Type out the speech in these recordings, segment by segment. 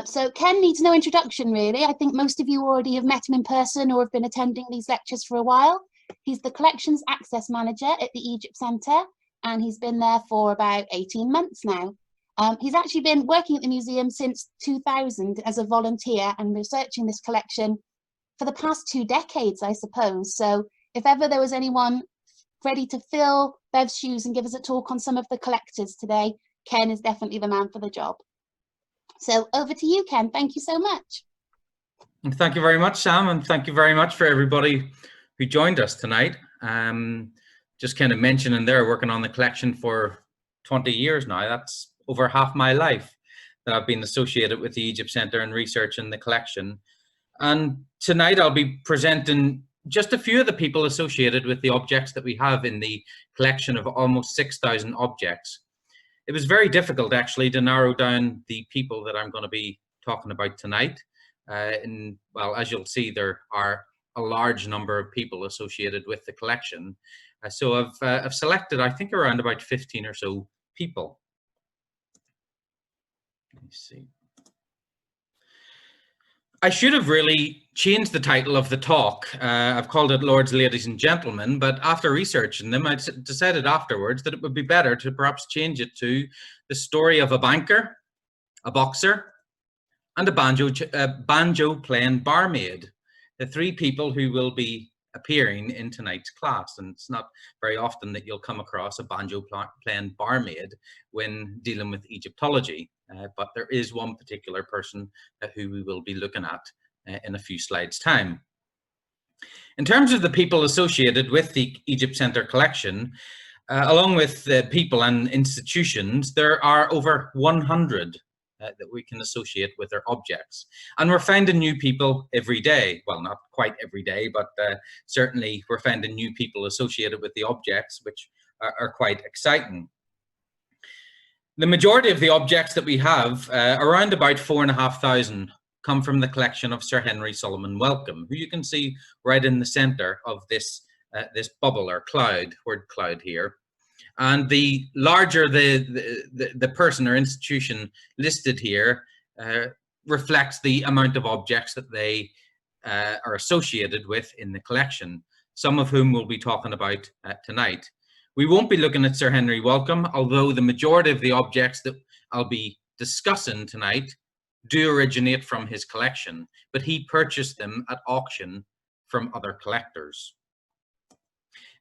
So Ken needs no introduction, really. I think most of you already have met him in person or have been attending these lectures for a while. He's the Collections Access Manager at the Egypt Centre, and he's been there for about 18 months now. He's actually been working at the museum since 2000 as a volunteer and researching this collection for the past 2 decades, I suppose. So if ever there was anyone ready to fill Bev's shoes and give us a talk on some of the collectors today, Ken is definitely the man for the job. So over to you, Ken. Thank you so much. Thank you very much, Sam, and thank you very much for everybody who joined us tonight. Just kind of mentioning there, working on the collection for 20 years now. That's over half my life that I've been associated with the Egypt Centre and researching the collection. And tonight I'll be presenting just a few of the people associated with the objects that we have in the collection of almost 6,000 objects. It was very difficult actually to narrow down the people that I'm going to be talking about tonight. Well, as you'll see, there are a large number of people associated with the collection. So I've selected, I think, around about 15 or so people. Let me see. I should have really changed the title of the talk. I've called it Lords, Ladies and Gentlemen, but after researching them, I decided afterwards that it would be better to perhaps change it to the story of a banker, a boxer, and a banjo playing barmaid, the 3 people who will be appearing in tonight's class. And it's not very often that you'll come across a banjo playing barmaid when dealing with Egyptology. But there is one particular person who we will be looking at in a few slides' time. In terms of the people associated with the Egypt Centre collection, along with the people and institutions, there are over 100 that we can associate with our objects. And we're finding new people every day. Well, not quite every day, but certainly we're finding new people associated with the objects, which are quite exciting. The majority of the objects that we have, around about 4,500, come from the collection of Sir Henry Solomon Welcome, who you can see right in the center of this, this bubble or cloud, word cloud here. And the larger the person or institution listed here reflects the amount of objects that they are associated with in the collection, some of whom we'll be talking about tonight. We won't be looking at Sir Henry Welcome, although the majority of the objects that I'll be discussing tonight do originate from his collection, but he purchased them at auction from other collectors.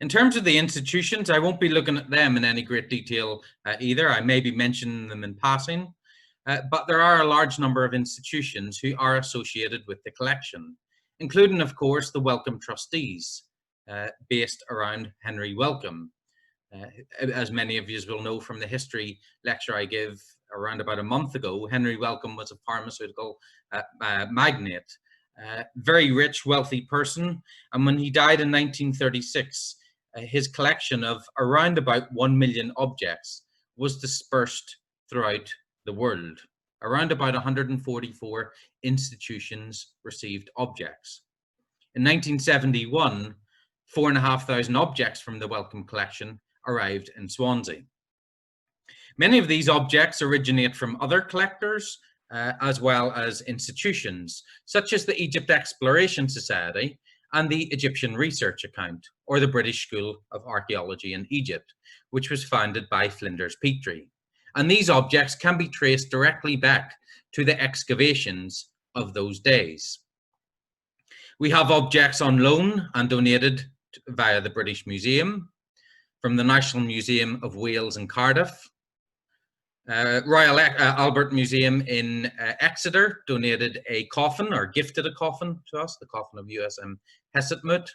In terms of the institutions, I won't be looking at them in any great detail either. I may be mentioning them in passing, but there are a large number of institutions who are associated with the collection, including, of course, the Welcome Trustees, based around Henry Welcome. As many of you will know from the history lecture I gave around about a month ago, Henry Welcome was a pharmaceutical magnate, very rich, wealthy person. And when he died in 1936, his collection of around about 1 million objects was dispersed throughout the world. Around about 144 institutions received objects. In 1971, 4,500 objects from the Welcome collection arrived in Swansea. Many of these objects originate from other collectors as well as institutions, such as the Egypt Exploration Society and the Egyptian Research Account, or the British School of Archaeology in Egypt, which was founded by Flinders Petrie. And these objects can be traced directly back to the excavations of those days. We have objects on loan and donated via the British Museum, from the National Museum of Wales in Cardiff. Royal Albert Museum in Exeter donated a coffin, or gifted a coffin to us, the coffin of USM Hessetmut.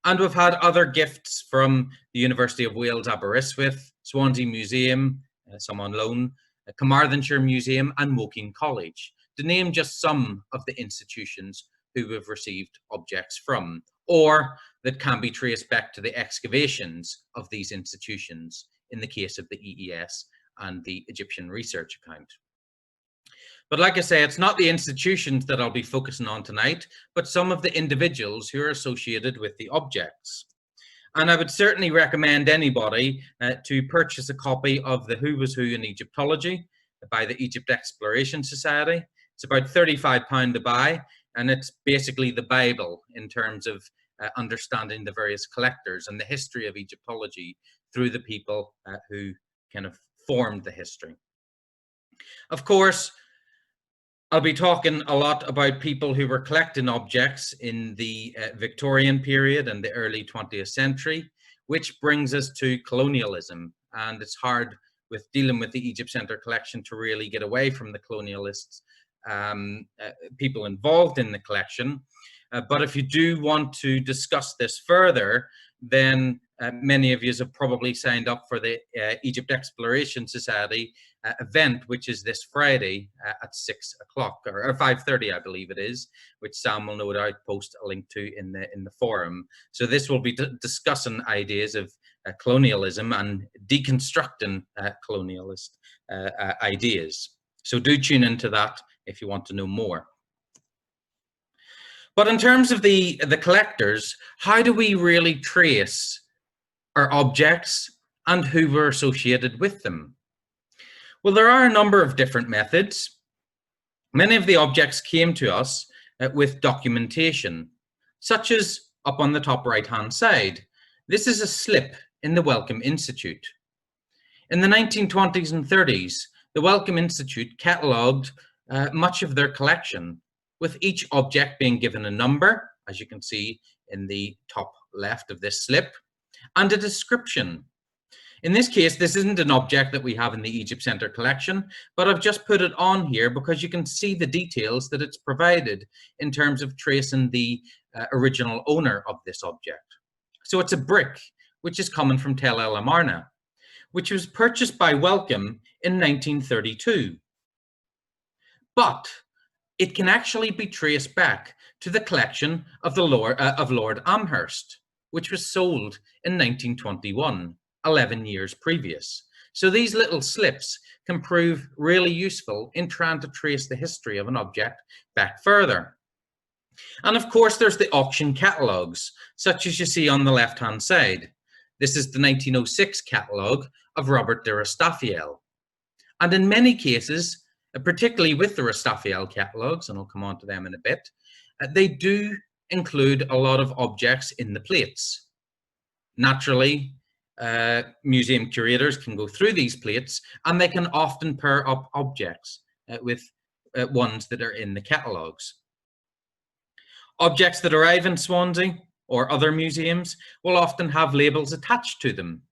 And we've had other gifts from the University of Wales, Aberystwyth, Swansea Museum, some on loan, Carmarthenshire Museum and Woking College, to name just some of the institutions who we've received objects from, or that can be traced back to the excavations of these institutions in the case of the EES and the Egyptian Research Account. But like I say, it's not the institutions that I'll be focusing on tonight, but some of the individuals who are associated with the objects. And I would certainly recommend anybody to purchase a copy of the Who Was Who in Egyptology by the Egypt Exploration Society. It's about £35 to buy, and it's basically the Bible in terms of understanding the various collectors and the history of Egyptology through the people who kind of formed the history. Of course, I'll be talking a lot about people who were collecting objects in the Victorian period and the early 20th century, which brings us to colonialism. And it's hard with dealing with the Egypt Centre collection to really get away from the colonialists, people involved in the collection. But if you do want to discuss this further, then many of you have probably signed up for the Egypt Exploration Society event, which is this Friday at 6 o'clock or 5:30, I believe it is, which Sam will no doubt post a link to in the forum. So this will be discussing ideas of colonialism and deconstructing colonialist ideas. So do tune into that if you want to know more. But in terms of the collectors, how do we really trace our objects and who were associated with them? Well, there are a number of different methods. Many of the objects came to us with documentation, such as up on the top right-hand side. This is a slip in the Wellcome Institute. In the 1920s and 30s, the Wellcome Institute catalogued much of their collection, with each object being given a number, as you can see in the top left of this slip, and a description. In this case, this isn't an object that we have in the Egypt Centre collection, but I've just put it on here because you can see the details that it's provided in terms of tracing the original owner of this object. So it's a brick, which is coming from Tel El Amarna, which was purchased by Wellcome in 1932. But it can actually be traced back to the collection of Lord Amherst, which was sold in 1921, 11 years previous. So these little slips can prove really useful in trying to trace the history of an object back further. And of course, there's the auction catalogues, such as you see on the left-hand side. This is the 1906 catalogue of Robert de Rastaffiel. And in many cases, particularly with the Rastaffiel catalogues, and I'll come on to them in a bit, they do include a lot of objects in the plates. Naturally, museum curators can go through these plates and they can often pair up objects with ones that are in the catalogues. Objects that arrive in Swansea or other museums will often have labels attached to them,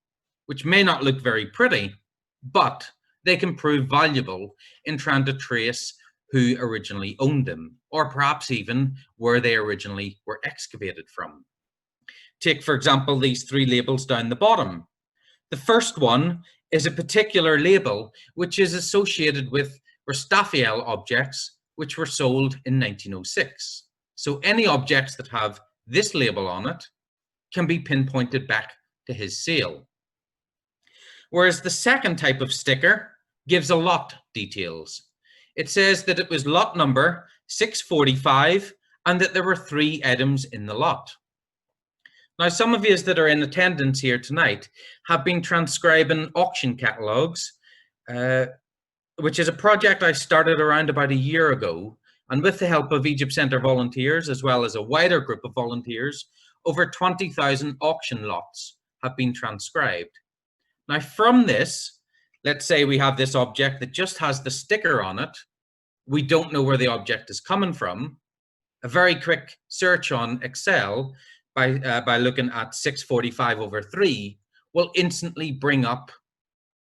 which may not look very pretty, but they can prove valuable in trying to trace who originally owned them, or perhaps even where they originally were excavated from. Take, for example, these three labels down the bottom. The first one is a particular label which is associated with Rastaffiel objects which were sold in 1906. So any objects that have this label on it can be pinpointed back to his sale. Whereas the second type of sticker gives a lot details. It says that it was lot number 645 and that there were 3 items in the lot. Now, some of you that are in attendance here tonight have been transcribing auction catalogues, which is a project I started around about a year ago. And with the help of Egypt Centre volunteers, as well as a wider group of volunteers, over 20,000 auction lots have been transcribed. Now, from this, let's say we have this object that just has the sticker on it. We don't know where the object is coming from. A very quick search on Excel by looking at 645 over 3 will instantly bring up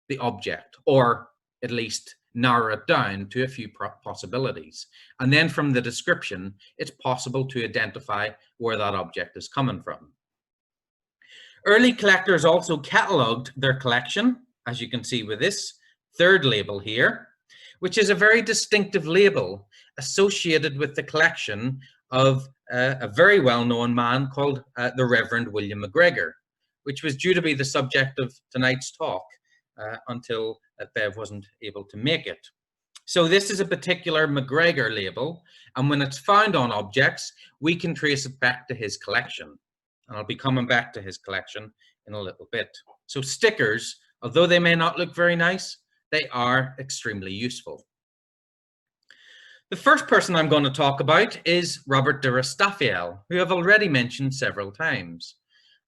the object, or at least narrow it down to a few possibilities. And then from the description, it's possible to identify where that object is coming from. Early collectors also catalogued their collection, as you can see with this third label here, which is a very distinctive label associated with the collection of a very well-known man called the Reverend William MacGregor, which was due to be the subject of tonight's talk until Bev wasn't able to make it. So this is a particular MacGregor label, and when it's found on objects, we can trace it back to his collection. And I'll be coming back to his collection in a little bit. So stickers, although they may not look very nice, they are extremely useful. The first person I'm going to talk about is Robert de Rastaffiel, who I've already mentioned several times.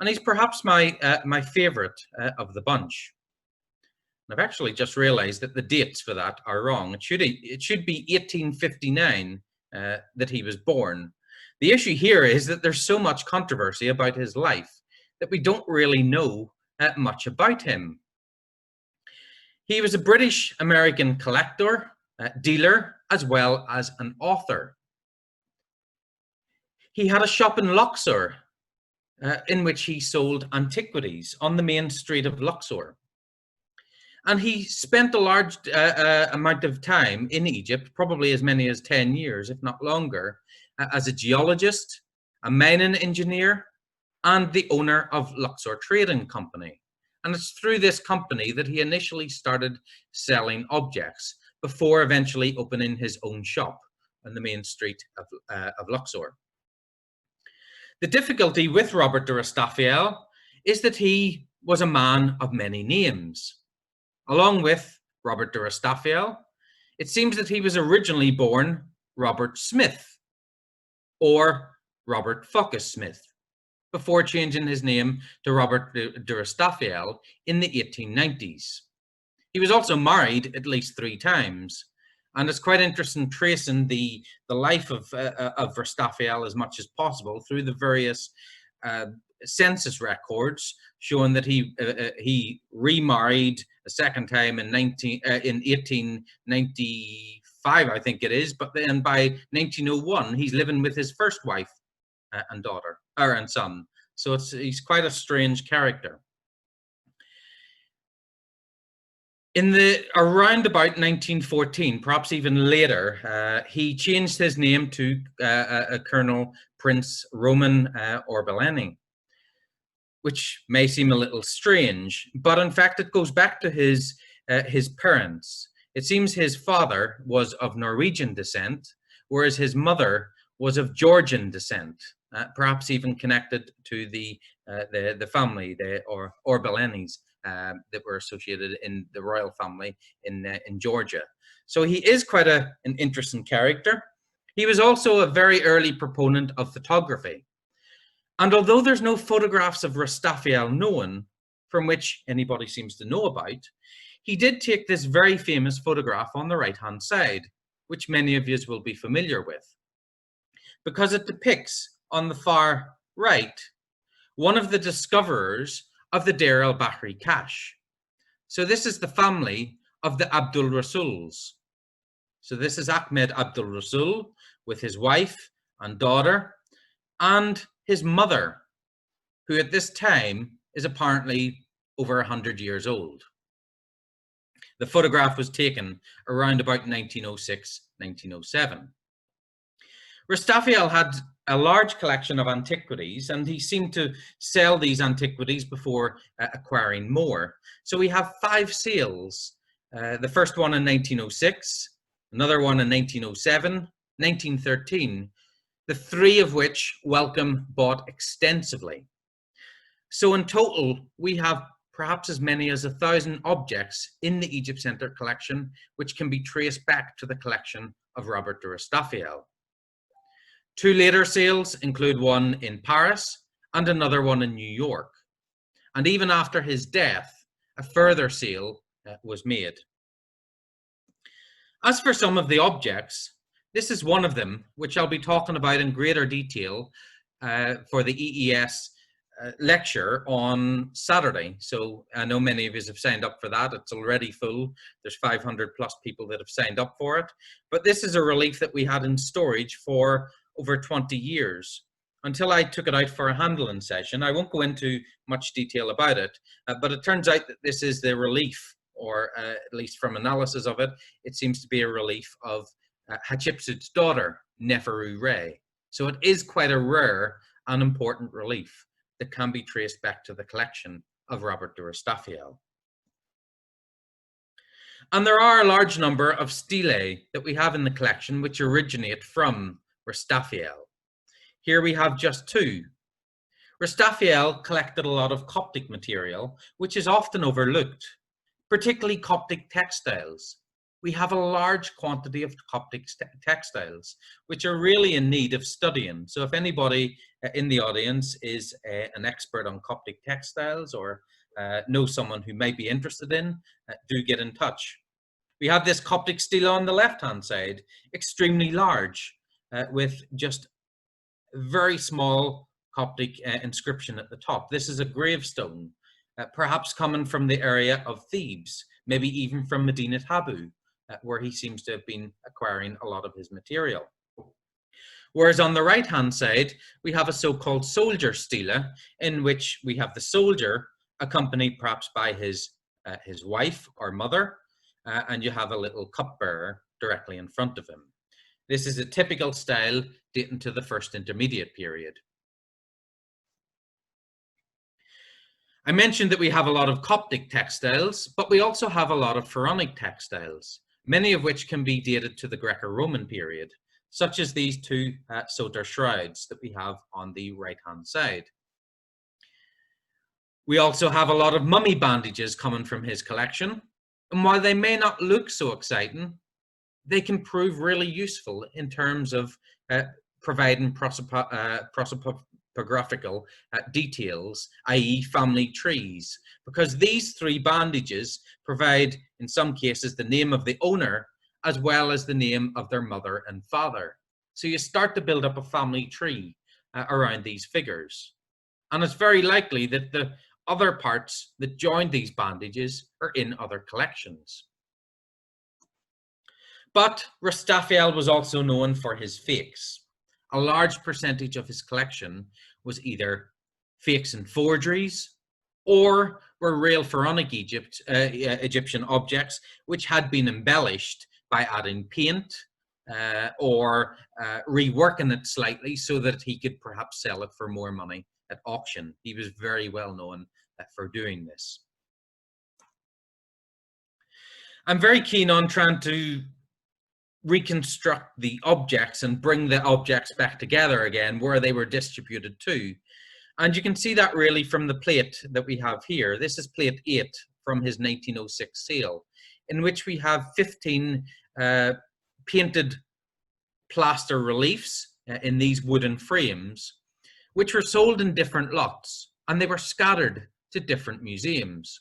And he's perhaps my favourite of the bunch. And I've actually just realised that the dates for that are wrong. It should be 1859 that he was born. The issue here is that there's so much controversy about his life that we don't really know much about him. He was a British-American collector, dealer, as well as an author. He had a shop in Luxor in which he sold antiquities on the main street of Luxor. And he spent a large amount of time in Egypt, probably as many as 10 years, if not longer, as a geologist, a mining engineer, and the owner of Luxor Trading Company. And it's through this company that he initially started selling objects before eventually opening his own shop on the main street of Luxor. The difficulty with Robert de Rastaffiel is that he was a man of many names. Along with Robert de Rastaffiel, it seems that he was originally born Robert Smith or Robert Focus Smith before changing his name to Robert de Rastaffiel in the 1890s. He was also married at least 3 times, and it's quite interesting tracing the life of Rastaffiel as much as possible through the various census records showing that he remarried a second time in 1895, I think it is, but then by 1901 he's living with his first wife and daughter and son. So he's quite a strange character. Around about 1914, perhaps even later, he changed his name to Colonel Prince Roman Orbeleni, which may seem a little strange, but in fact it goes back to his parents. It seems his father was of Norwegian descent, whereas his mother was of Georgian descent, perhaps even connected to the family, the Orbelenis, that were associated in the royal family in Georgia. So he is quite an interesting character. He was also a very early proponent of photography. And although there's no photographs of Rastaffiel known, from which anybody seems to know about, he did take this very famous photograph on the right-hand side, which many of you will be familiar with, because it depicts on the far right one of the discoverers of the Deir el-Bahri cache. So this is the family of the Abdul Rasuls. So this is Ahmed Abdul Rasul with his wife and daughter and his mother, who at this time is apparently over 100 years old. The photograph was taken around about 1906, 1907. Rastaffiel had a large collection of antiquities, and he seemed to sell these antiquities before acquiring more. So we have 5 sales, the first one in 1906, another one in 1907, 1913, the 3 of which Wellcome bought extensively. So in total, we have perhaps as many as 1,000 objects in the Egypt Centre collection, which can be traced back to the collection of Robert de Rastaffiel. 2 later sales include one in Paris and another one in New York. And even after his death, a further sale was made. As for some of the objects, this is one of them, which I'll be talking about in greater detail for the EES lecture on Saturday. So I know many of you have signed up for that. It's already full. There's 500 plus people that have signed up for it. But this is a relief that we had in storage for over 20 years until I took it out for a handling session. I won't go into much detail about it, but it turns out that this is the relief, or at least from analysis of it, it seems to be a relief of Hatshepsut's daughter, Neferu Re. So it is quite a rare and important relief that can be traced back to the collection of Robert de Rastaffiel. And there are a large number of stelae that we have in the collection which originate from Rastaffiel. Here we have just 2. Rastaffiel collected a lot of Coptic material, which is often overlooked, particularly Coptic textiles, we have a large quantity of Coptic textiles, which are really in need of studying. So if anybody in the audience is an expert on Coptic textiles or knows someone who might be interested in, do get in touch. We have this Coptic stele on the left-hand side, extremely large, with just very small Coptic inscription at the top. This is a gravestone, perhaps coming from the area of Thebes, maybe even from Medinat Habu, where he seems to have been acquiring a lot of his material. Whereas on the right-hand side, we have a so-called soldier stele, in which we have the soldier accompanied perhaps by his wife or mother, and you have a little cupbearer directly in front of him. This is a typical style dating to the First Intermediate period. I mentioned that we have a lot of Coptic textiles, but we also have a lot of Pharaonic textiles, many of which can be dated to the Greco-Roman period, such as these two soter shrouds that we have on the right-hand side. We also have a lot of mummy bandages coming from his collection, and while they may not look so exciting, they can prove really useful in terms of providing prosopographical details, i.e. family trees, because these three bandages provide, in some cases, the name of the owner, as well as the name of their mother and father. So you start to build up a family tree around these figures. And it's very likely that the other parts that join these bandages are in other collections. But Raphael was also known for his fakes. A large percentage of his collection was either fakes and forgeries, or were real Pharaonic Egyptian objects which had been embellished by adding paint or reworking it slightly so that he could perhaps sell it for more money at auction. He was very well known for doing this. I'm very keen on trying to reconstruct the objects and bring the objects back together again where they were distributed to. And you can see that really from the plate that we have here. This is plate 8 from his 1906 sale, in which we have 15 painted plaster reliefs in these wooden frames, which were sold in different lots, and they were scattered to different museums.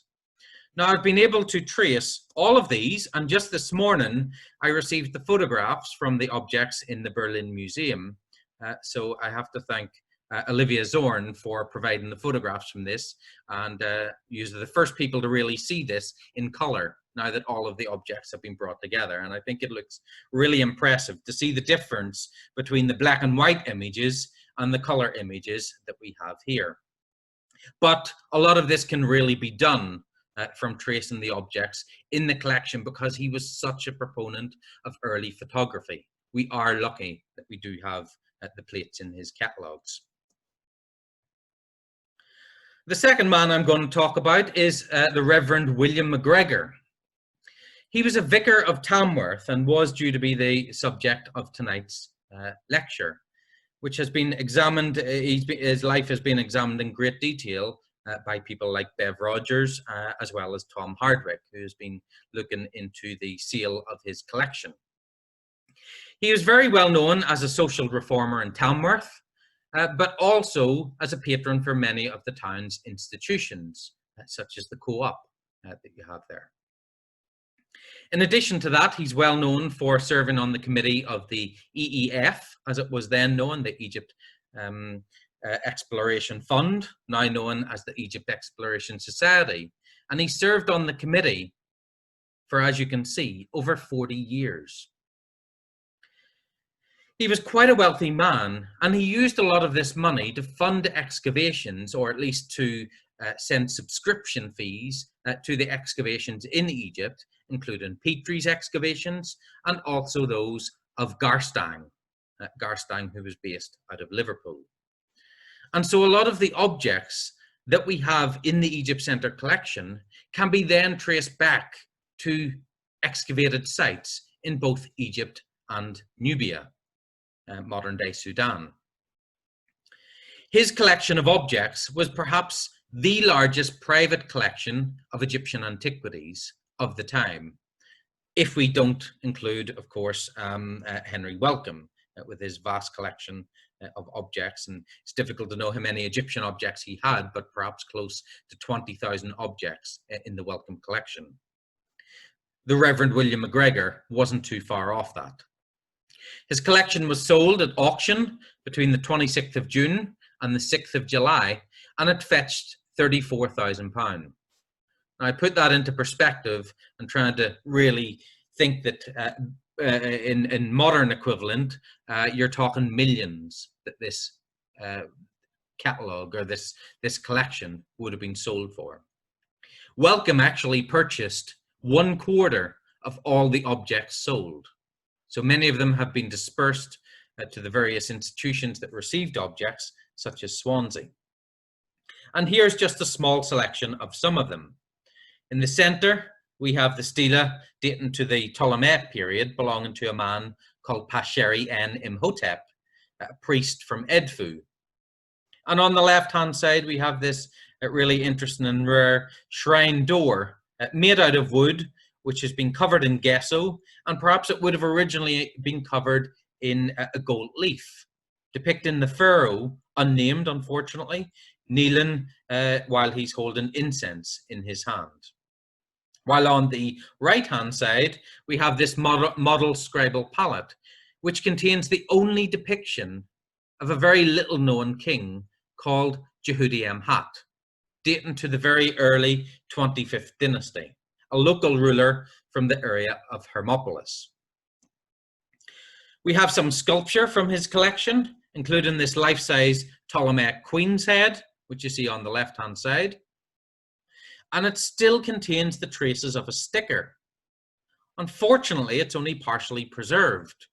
Now, I've been able to trace all of these, and just this morning, I received the photographs from the objects in the Berlin Museum. So I have to thank Olivia Zorn for providing the photographs from this, and you're the first people to really see this in color now that all of the objects have been brought together. And I think it looks really impressive to see the difference between the black and white images and the color images that we have here. But a lot of this can really be done from tracing the objects in the collection, because he was such a proponent of early photography. We are lucky that we do have the plates in his catalogues. The second man I'm going to talk about is the Reverend William MacGregor. He was a vicar of Tamworth and was due to be the subject of tonight's lecture, which has been examined. His life has been examined in great detail by people like Bev Rogers, as well as Tom Hardwick, who's been looking into the sale of his collection. He was very well known as a social reformer in Tamworth, but also as a patron for many of the town's institutions, such as the Co-op that you have there. In addition to that, he's well known for serving on the committee of the EEF, as it was then known, the Egypt Exploration Fund, now known as the Egypt Exploration Society. And he served on the committee for, as you can see, over 40 years. He was quite a wealthy man, and he used a lot of this money to fund excavations, or at least to send subscription fees to the excavations in Egypt, including Petrie's excavations and also those of Garstang, who was based out of Liverpool. And so a lot of the objects that we have in the Egypt Centre collection can be then traced back to excavated sites in both Egypt and Nubia, modern-day Sudan. His collection of objects was perhaps the largest private collection of Egyptian antiquities of the time. if we don't include, of course, Henry Wellcome with his vast collection of objects. And it's difficult to know how many Egyptian objects he had, but perhaps close to 20,000 objects in the Wellcome collection. The Reverend William MacGregor wasn't too far off that. His collection was sold at auction between the 26th of June and the 6th of July, and it fetched £34,000. Now, I put that into perspective and trying to really think that in modern equivalent, you're talking millions that this catalogue or this collection would have been sold for. Wellcome actually purchased 1/4 of all the objects sold. So many of them have been dispersed to the various institutions that received objects, such as Swansea. And here's just a small selection of some of them. In the centre, we have the stela dating to the Ptolemaic period, belonging to a man called Pasheri N. Imhotep, a priest from Edfu. And on the left-hand side, we have this really interesting and rare shrine door made out of wood, which has been covered in gesso, and perhaps it would have originally been covered in a gold leaf, depicting the pharaoh, unnamed unfortunately, kneeling while he's holding incense in his hand. While on the right-hand side, we have this model scribal palette, which contains the only depiction of a very little-known king called Jehudi Emhat, dating to the very early 25th dynasty, a local ruler from the area of Hermopolis. We have some sculpture from his collection, including this life-size Ptolemaic queen's head, which you see on the left-hand side. And it still contains the traces of a sticker. Unfortunately, it's only partially preserved.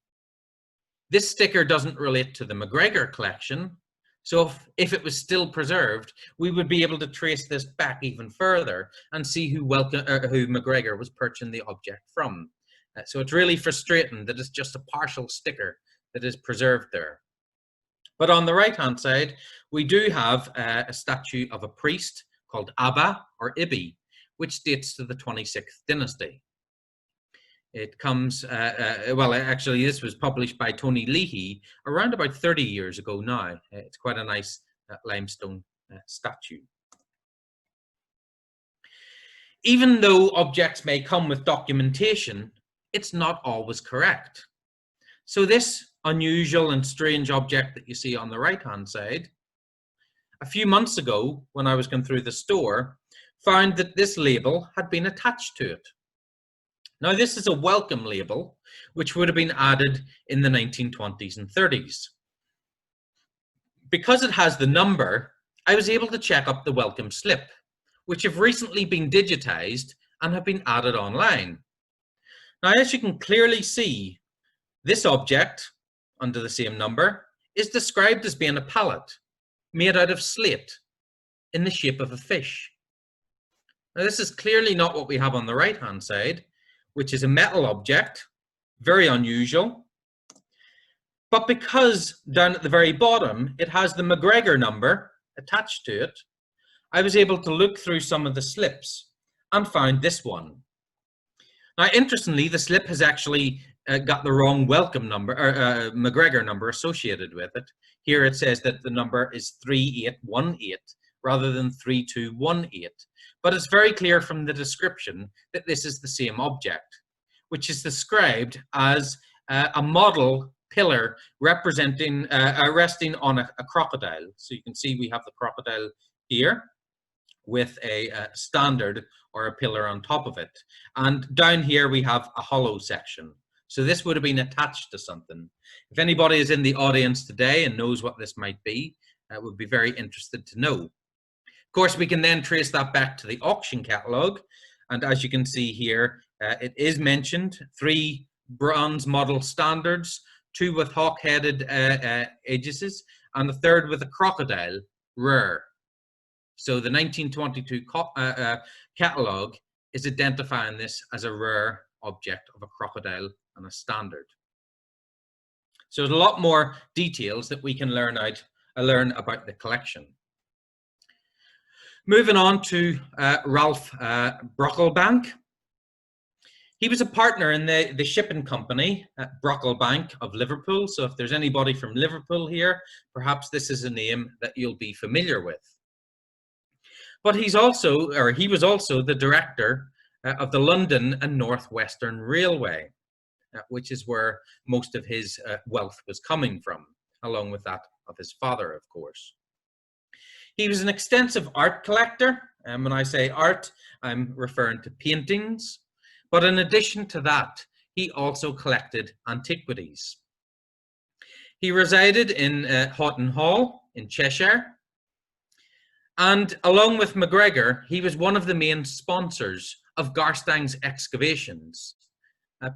This sticker doesn't relate to the MacGregor collection, so if it was still preserved, we would be able to trace this back even further and see who MacGregor was purchasing the object from. So it's really frustrating that it's just a partial sticker that is preserved there. But on the right-hand side, we do have a statue of a priest called Abba or Ibi, which dates to the 26th dynasty. It comes, well, actually, this was published by Tony Leahy around about 30 years ago now. It's quite a nice limestone statue. Even though objects may come with documentation, it's not always correct. So this unusual and strange object that you see on the right-hand side, a few months ago, when I was going through the store, found that this label had been attached to it. Now, this is a Wellcome label, which would have been added in the 1920s and 30s. Because it has the number, I was able to check up the Wellcome slip, which have recently been digitized and have been added online. Now, as you can clearly see, this object, under the same number, is described as being a pallet made out of slate in the shape of a fish. Now, this is clearly not what we have on the right-hand side, which is a metal object, very unusual. But because down at the very bottom, it has the MacGregor number attached to it, I was able to look through some of the slips and found this one. Now, interestingly, the slip has actually got the wrong Wellcome number, or MacGregor number associated with it. Here it says that the number is 3818 rather than 3218. But it's very clear from the description that this is the same object, which is described as a model pillar representing, resting on a crocodile. So you can see we have the crocodile here with a standard or a pillar on top of it. And down here we have a hollow section. So this would have been attached to something. If anybody is in the audience today and knows what this might be, I would be very interested to know. Of course, we can then trace that back to the auction catalogue. And as you can see here, it is mentioned 3 bronze model standards, 2 with hawk-headed aegis, and the 3rd with a crocodile, rare. So the 1922 catalogue is identifying this as a rare object of a crocodile and a standard. So there's a lot more details that we can learn about the collection. Moving on to Ralph Brocklebank. He was a partner in the shipping company at Brocklebank of Liverpool. So if there's anybody from Liverpool here, perhaps this is a name that you'll be familiar with. But he was also the director of the London and North Western Railway, which is where most of his wealth was coming from, along with that of his father, of course. He was an extensive art collector, and when I say art, I'm referring to paintings. But in addition to that, he also collected antiquities. He resided in Hilton Hall in Cheshire, and along with MacGregor, he was one of the main sponsors of Garstang's excavations.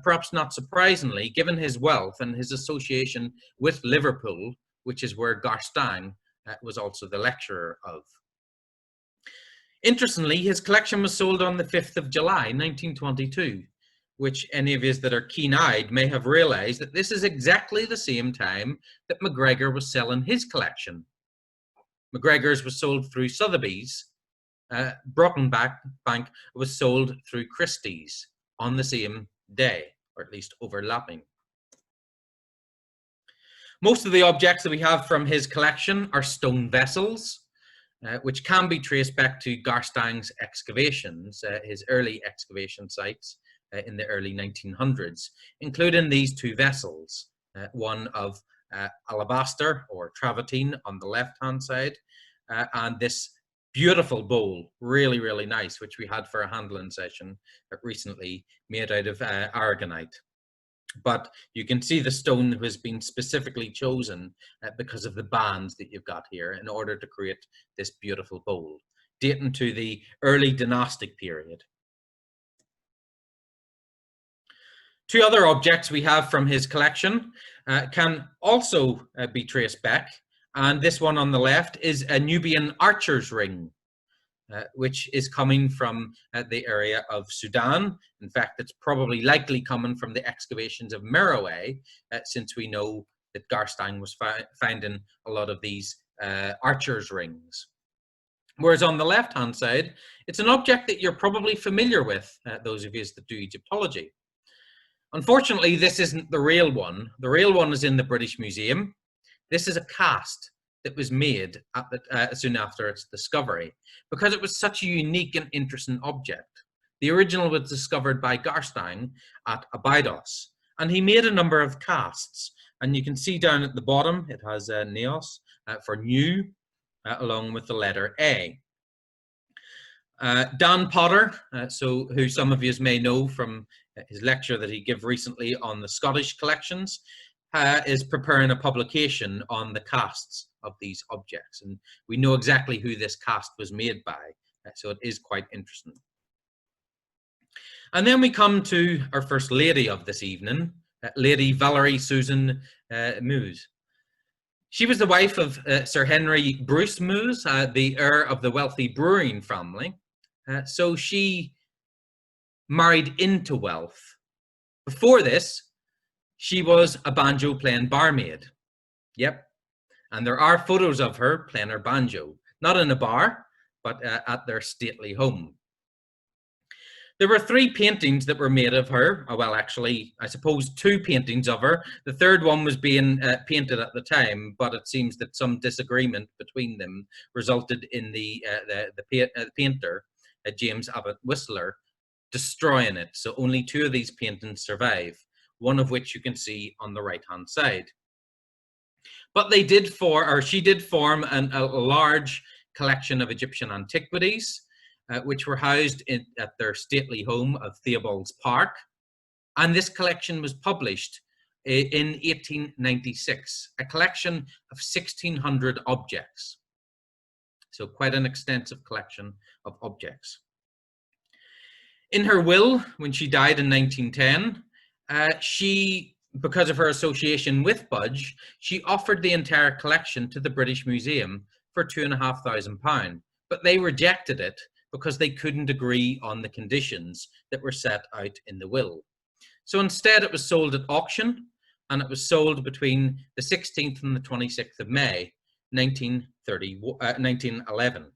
Perhaps not surprisingly, given his wealth and his association with Liverpool, which is where Garstang was also the lecturer of. Interestingly, his collection was sold on the 5th of July, 1922, which any of you that are keen-eyed may have realized that this is exactly the same time that MacGregor was selling his collection. MacGregor's was sold through Sotheby's. Brocklebank was sold through Christie's on the same day, or at least overlapping. Most of the objects that we have from his collection are stone vessels, which can be traced back to Garstang's excavations, his early excavation sites in the early 1900s, including these two vessels, one of alabaster or travertine on the left-hand side, and this beautiful bowl, really, really nice, which we had for a handling session recently, made out of aragonite. But you can see the stone has been specifically chosen because of the bands that you've got here in order to create this beautiful bowl, dating to the early dynastic period. Two other objects we have from his collection can also be traced back, and this one on the left is a Nubian archer's ring, which is coming from the area of Sudan. In fact, it's probably likely coming from the excavations of Meroe, since we know that Garstang was finding a lot of these archer's rings. Whereas on the left-hand side, it's an object that you're probably familiar with, those of you that do Egyptology. Unfortunately, this isn't the real one. The real one is in the British Museum. This is a cast that was made at soon after its discovery, because it was such a unique and interesting object. The original was discovered by Garstang at Abydos, and he made a number of casts. And you can see down at the bottom, it has Neos for new, along with the letter A. Dan Potter, who some of you may know from his lecture that he gave recently on the Scottish collections, is preparing a publication on the casts of these objects, and we know exactly who this cast was made by, so it is quite interesting. And then we come to our first lady of this evening, Lady Valerie Susan Meux. She was the wife of Sir Henry Bruce Meux, the heir of the wealthy brewing family. So she married into wealth. Before this, she was a banjo-playing barmaid. Yep. And there are photos of her playing her banjo, not in a bar, but at their stately home. There were 3 paintings that were made of her. Well, actually, I suppose 2 paintings of her. The third one was being painted at the time, but it seems that some disagreement between them resulted in the painter, James Abbott Whistler, destroying it. So only 2 of these paintings survive, one of which you can see on the right-hand side. But she did form a large collection of Egyptian antiquities, which were housed at their stately home of Theobald's Park. And this collection was published in 1896, a collection of 1,600 objects. So quite an extensive collection of objects. In her will, when she died in 1910, because of her association with Budge, she offered the entire collection to the British Museum for £2,500, but they rejected it because they couldn't agree on the conditions that were set out in the will. So instead it was sold at auction, and it was sold between the 16th and the 26th of May, 1911.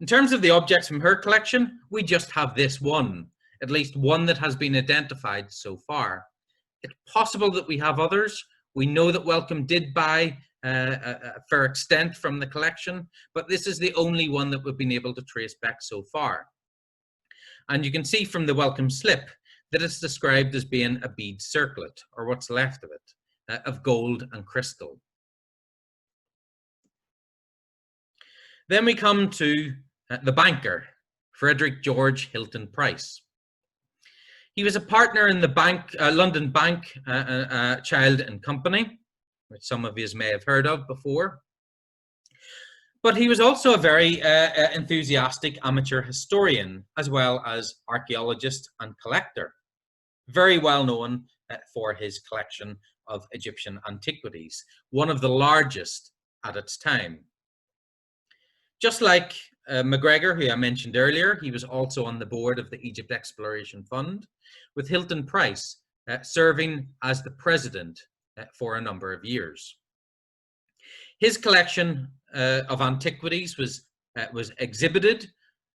In terms of the objects from her collection, we just have this one. at least one that has been identified so far. It's possible that we have others. We know that Wellcome did buy a fair extent from the collection, but this is the only one that we've been able to trace back so far. And you can see from the Wellcome slip that it's described as being a bead circlet, or what's left of it, of gold and crystal. Then we come to the banker, Frederick George Hilton Price. He was a partner in the London Bank Child and Company, which some of you may have heard of before. But he was also a very enthusiastic amateur historian, as well as archaeologist and collector. Very well known for his collection of Egyptian antiquities, one of the largest at its time. Just like MacGregor, who I mentioned earlier, he was also on the board of the Egypt Exploration Fund, with Hilton Price serving as the president for a number of years. His collection of antiquities was exhibited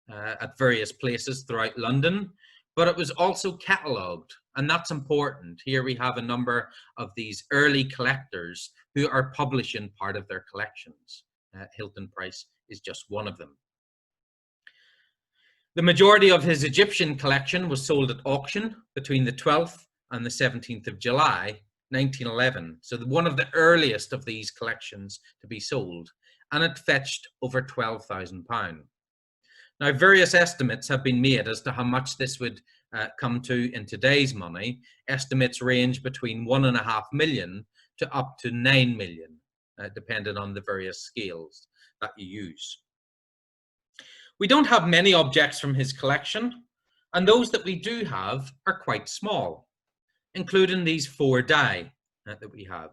at various places throughout London, but it was also catalogued, and that's important. Here we have a number of these early collectors who are publishing part of their collections. Hilton Price is just one of them. The majority of his Egyptian collection was sold at auction between the 12th and the 17th of July, 1911. So one of the earliest of these collections to be sold, and it fetched over £12,000. Now, various estimates have been made as to how much this would come to in today's money. Estimates range between 1.5 million to up to 9 million, depending on the various scales that you use. We don't have many objects from his collection, and those that we do have are quite small, including these 4 die that we have.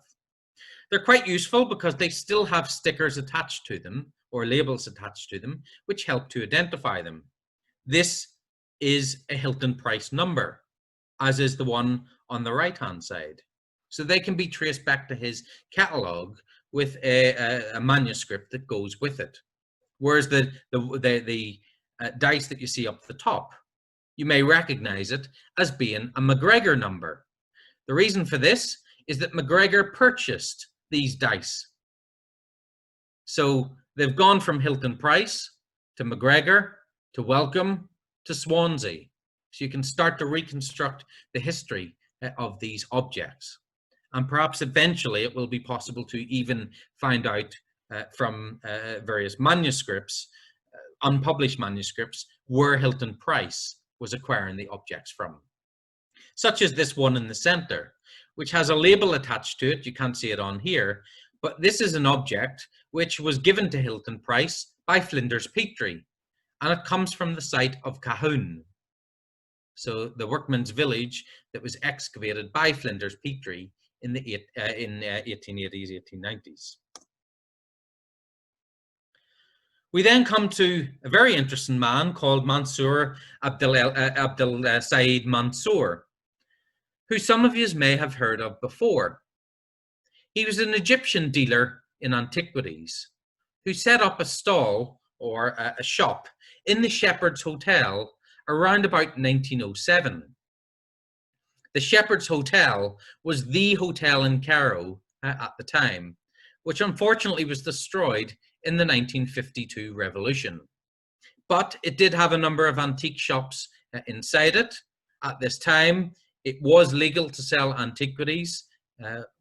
They're quite useful because they still have stickers attached to them, or labels attached to them, which help to identify them. This is a Hilton Price number, as is the one on the right-hand side. So they can be traced back to his catalogue with a manuscript that goes with it. Whereas the dice that you see up the top, you may recognize it as being a MacGregor number. The reason for this is that MacGregor purchased these dice. So they've gone from Hilton Price to MacGregor to Wellcome to Swansea. So you can start to reconstruct the history of these objects. And perhaps eventually it will be possible to even find out from various manuscripts, unpublished manuscripts, where Hilton Price was acquiring the objects from. Such as this one in the center, which has a label attached to it. You can't see it on here, but this is an object which was given to Hilton Price by Flinders Petrie, and it comes from the site of Cahoon. So the workman's village that was excavated by Flinders Petrie in the 1880s, 1890s. We then come to a very interesting man called Mansour Abdel Said Mansour, who some of you may have heard of before. He was an Egyptian dealer in antiquities who set up a stall or a shop in the Shepherd's Hotel around about 1907. The Shepherd's Hotel was the hotel in Cairo at the time, which unfortunately was destroyed in the 1952 revolution. But it did have a number of antique shops inside it. At this time, it was legal to sell antiquities,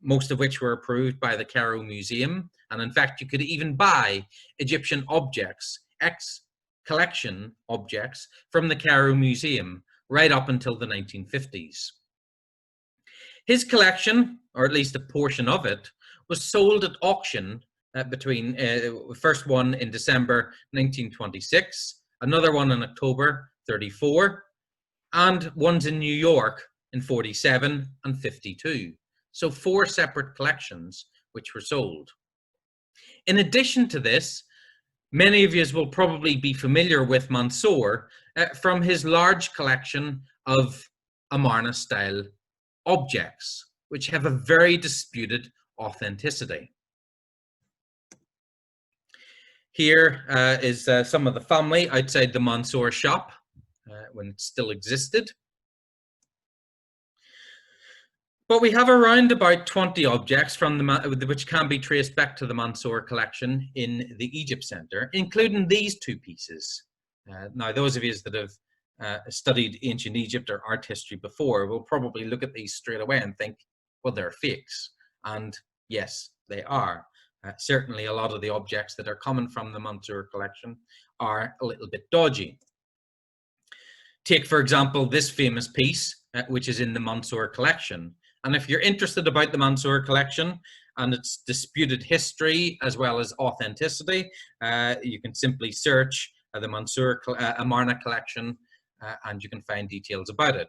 most of which were approved by the Cairo Museum. And in fact, you could even buy Egyptian objects, ex-collection objects from the Cairo Museum right up until the 1950s. His collection, or at least a portion of it, was sold at auction between first one in December 1926, another one in October 34, and ones in New York in 47 and 52. So 4 separate collections which were sold. In addition to this, many of you will probably be familiar with Mansour from his large collection of Amarna-style objects, which have a very disputed authenticity. Here is some of the family outside the Mansour shop. when it still existed. But we have around about 20 objects from which can be traced back to the Meux collection in the Egypt Centre, including these two pieces. Now, those of you that have studied ancient Egypt or art history before will probably look at these straight away and think, well, they're fakes. And yes, they are. Certainly, a lot of the objects that are coming from the Meux collection are a little bit dodgy. Take, for example, this famous piece, which is in the Meux collection. And if you're interested about the Meux collection and its disputed history as well as authenticity, you can simply search the Meux Amarna collection and you can find details about it.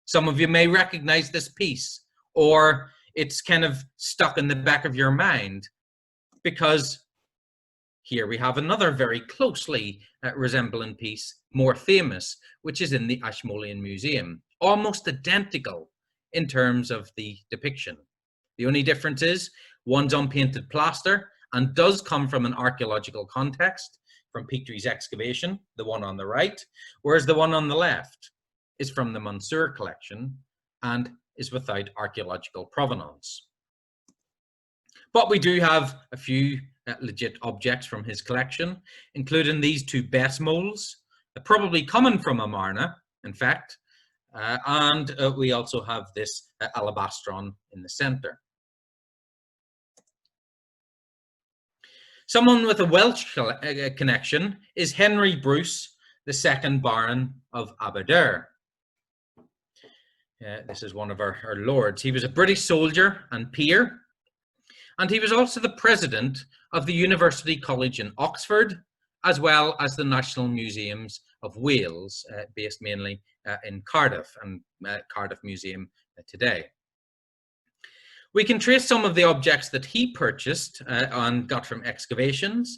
Some of you may recognize this piece, or it's kind of stuck in the back of your mind, because here we have another very closely resembling piece, more famous, which is in the Ashmolean Museum, almost identical in terms of the depiction. The only difference is one's unpainted plaster and does come from an archaeological context, from Petrie's excavation, the one on the right, whereas the one on the left is from the Meux collection and is without archaeological provenance. But we do have a few legit objects from his collection, including these two bess molds, probably coming from Amarna, in fact, and we also have this alabastron in the center. Someone with a Welsh connection is Henry Bruce, the second Baron of Aberdare. This is one of our lords. He was a British soldier and peer, and he was also the president of the University College in Oxford, as well as the National Museums of Wales, based mainly in Cardiff, and Cardiff Museum today. We can trace some of the objects that he purchased and got from excavations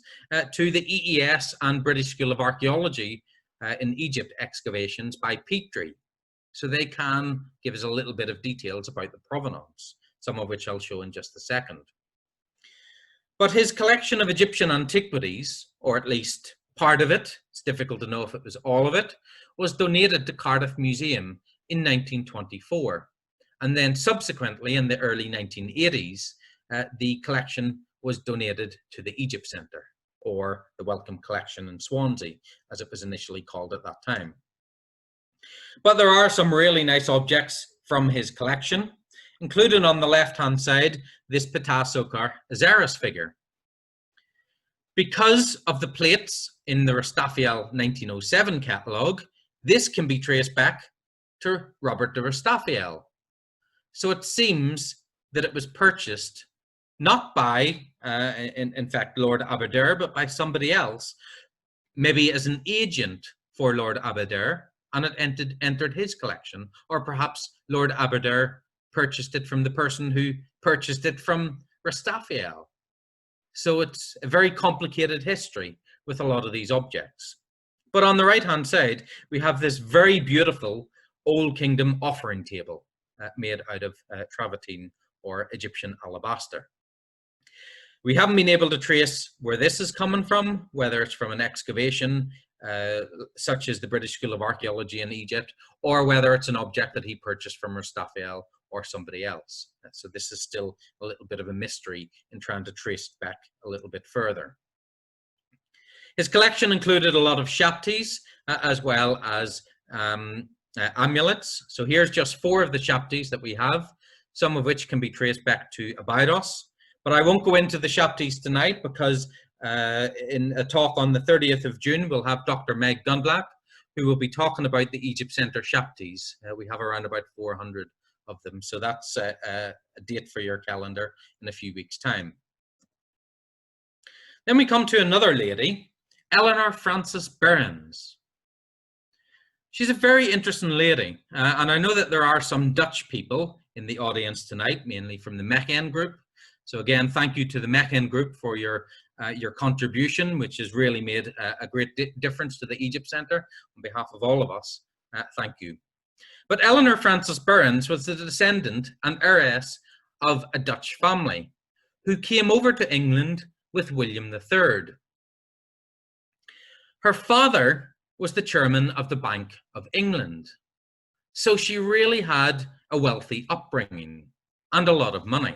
to the EES and British School of Archaeology in Egypt excavations by Petrie. So they can give us a little bit of details about the provenance, some of which I'll show in just a second. But his collection of Egyptian antiquities, or at least part of it, it's difficult to know if it was all of it, was donated to Cardiff Museum in 1924. And then subsequently, in the early 1980s, the collection was donated to the Egypt Centre, or the Wellcome Collection in Swansea, as it was initially called at that time. But there are some really nice objects from his collection, including on the left-hand side, this Ptah Osiris figure. Because of the plates in the Rastafel 1907 catalogue, this can be traced back to Robert de Rastafel. So it seems that it was purchased not by, in fact, Lord Aberdare, but by somebody else, maybe as an agent for Lord Aberdare, and it entered his collection. Or perhaps Lord Aberdare purchased it from the person who purchased it from Rastafel. So it's a very complicated history with a lot of these objects. But on the right-hand side, we have this very beautiful Old Kingdom offering table made out of travertine or Egyptian alabaster. We haven't been able to trace where this is coming from, whether it's from an excavation such as the British School of Archaeology in Egypt, or whether it's an object that he purchased from Rastafel or somebody else. So this is still a little bit of a mystery in trying to trace back a little bit further. His collection included a lot of shapties as well as amulets. So here's just 4 of the shapties that we have, some of which can be traced back to Abydos. But I won't go into the shapties tonight because in a talk on the 30th of June, we'll have Dr. Meg Dunlap, who will be talking about the Egypt Centre shapties. We have around about 400 of them. So that's a date for your calendar in a few weeks' time. Then we come to another lady, Ellinor Frances Berens. She's a very interesting lady, and I know that there are some Dutch people in the audience tonight, mainly from the Mechelen group. So again, thank you to the Mechelen group for your contribution, which has really made a great difference to the Egypt Centre. On behalf of all of us, thank you. But Ellinor Frances Berens was the descendant and heiress of a Dutch family who came over to England with William III. Her father was the chairman of the Bank of England. So she really had a wealthy upbringing and a lot of money.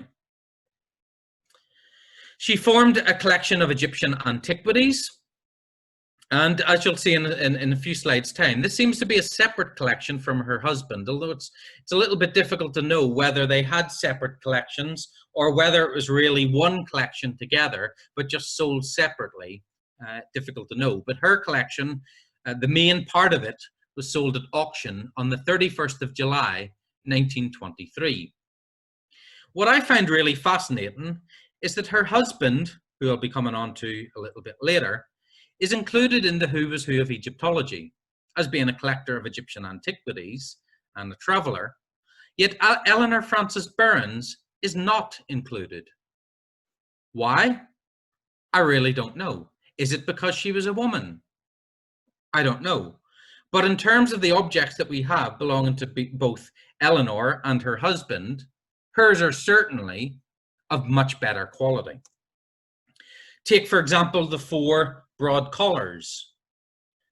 She formed a collection of Egyptian antiquities, and as you'll see in a few slides' time, this seems to be a separate collection from her husband, although it's a little bit difficult to know whether they had separate collections or whether it was really one collection together, but just sold separately. Difficult to know. But her collection, the main part of it, was sold at auction on the 31st of July, 1923. What I find really fascinating is that her husband, who I'll be coming on to a little bit later, is included in the Who's Who of Egyptology as being a collector of Egyptian antiquities and a traveller, yet Ellinor Frances Berens is not included. Why? I really don't know. Is it because she was a woman? I don't know. But in terms of the objects that we have belonging to both Ellinor and her husband, hers are certainly of much better quality. Take, for example, the 4 broad collars,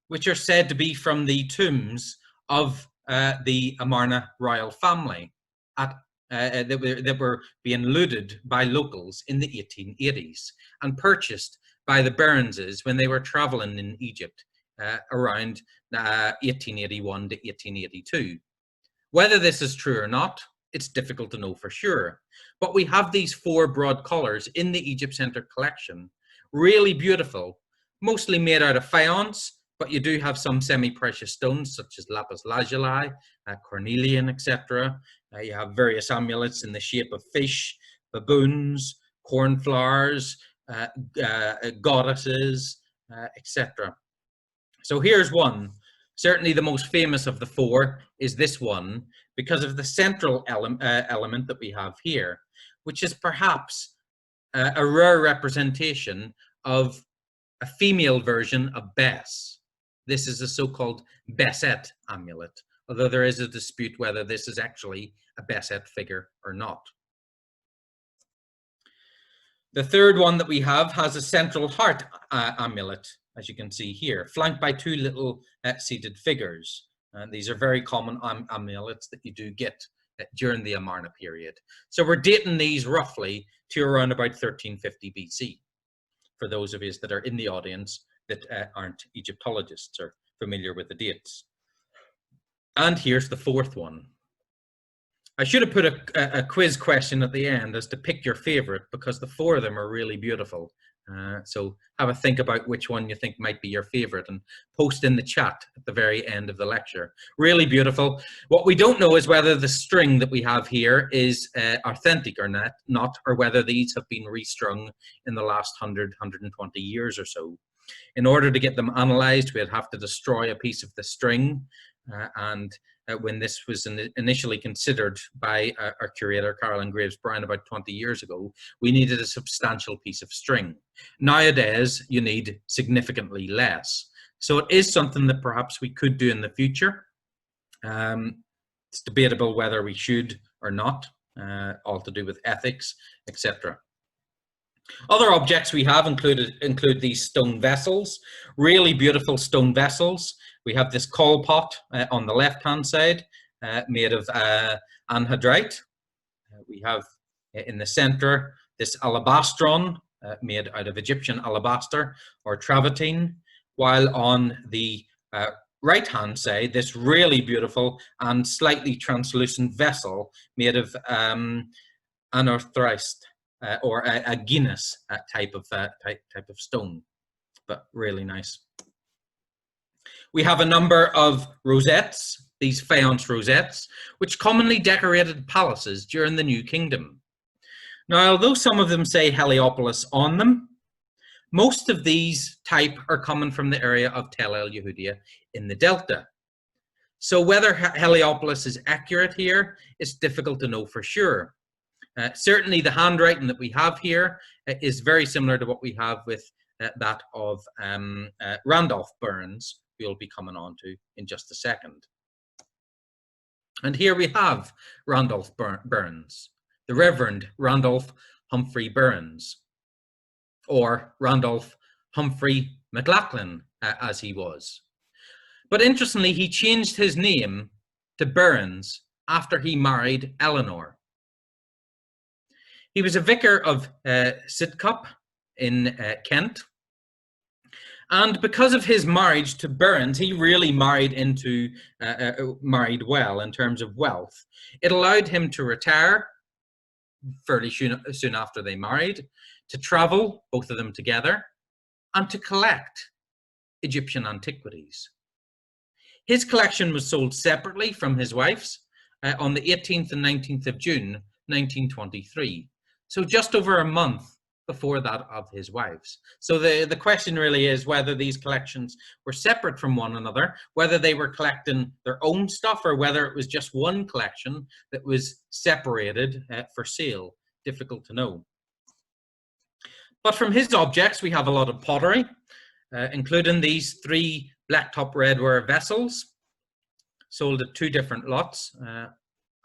which are said to be from the tombs of the Amarna royal family that were being looted by locals in the 1880s and purchased by the Berenses when they were traveling in Egypt around 1881 to 1882. Whether this is true or not, it's difficult to know for sure. But we have these 4 broad collars in the Egypt Centre collection, really beautiful, mostly made out of faience, but you do have some semi-precious stones such as lapis lazuli, cornelian, etc. You have various amulets in the shape of fish, baboons, cornflowers, goddesses, etc. So here's one. Certainly the most famous of the 4 is this one because of the central element that we have here, which is perhaps a rare representation of a female version of Bess. This is a so-called Besset amulet, although there is a dispute whether this is actually a Besset figure or not. The third one that we have has a central heart amulet, as you can see here, flanked by 2 little seated figures. These are very common amulets that you do get during the Amarna period. So we're dating these roughly to around about 1350 BC, for those of you that are in the audience that aren't Egyptologists or familiar with the dates. And here's the 4th one. I should have put a quiz question at the end as to pick your favorite, because the 4 of them are really beautiful. So have a think about which one you think might be your favorite and post in the chat at the very end of the lecture. Really beautiful. What we don't know is whether the string that we have here is authentic or not, or whether these have been restrung in the last 100, 120 years or so. In order to get them analyzed, we'd have to destroy a piece of the string, and when this was initially considered by our curator, Carolyn Graves Brown, about 20 years ago, we needed a substantial piece of string. Nowadays, you need significantly less. So it is something that perhaps we could do in the future. It's debatable whether we should or not, all to do with ethics, etc. Other objects we have include these stone vessels, really beautiful stone vessels. We have this call pot on the left-hand side, made of anhydrite. We have in the center this alabastron, made out of Egyptian alabaster or travertine, while on the right-hand side, this really beautiful and slightly translucent vessel made of anorthosite, or a Guinness type of stone, but really nice. We have a number of rosettes, these faience rosettes, which commonly decorated palaces during the New Kingdom. Now, although some of them say Heliopolis on them, most of these type are coming from the area of Tel El Yehudia in the Delta. So whether Heliopolis is accurate here is difficult to know for sure. Certainly the handwriting that we have here is very similar to what we have with that of Randolph Berens, we'll be coming on to in just a second. And here we have Randolph Berens, the Reverend Randolph Humphrey Berens, or Randolph Humphrey McLachlan, as he was. But interestingly, he changed his name to Berens after he married Ellinor. He was a vicar of Sidcup in Kent. And because of his marriage to Berens, he really married well in terms of wealth. It allowed him to retire fairly soon after they married, to travel, both of them together, and to collect Egyptian antiquities. His collection was sold separately from his wife's on the 18th and 19th of June, 1923. So just over a month before that of his wife's. So the question really is whether these collections were separate from one another, whether they were collecting their own stuff, or whether it was just one collection that was separated for sale. Difficult to know. But from his objects, we have a lot of pottery, including these 3 blacktop redware vessels, sold at 2 different lots.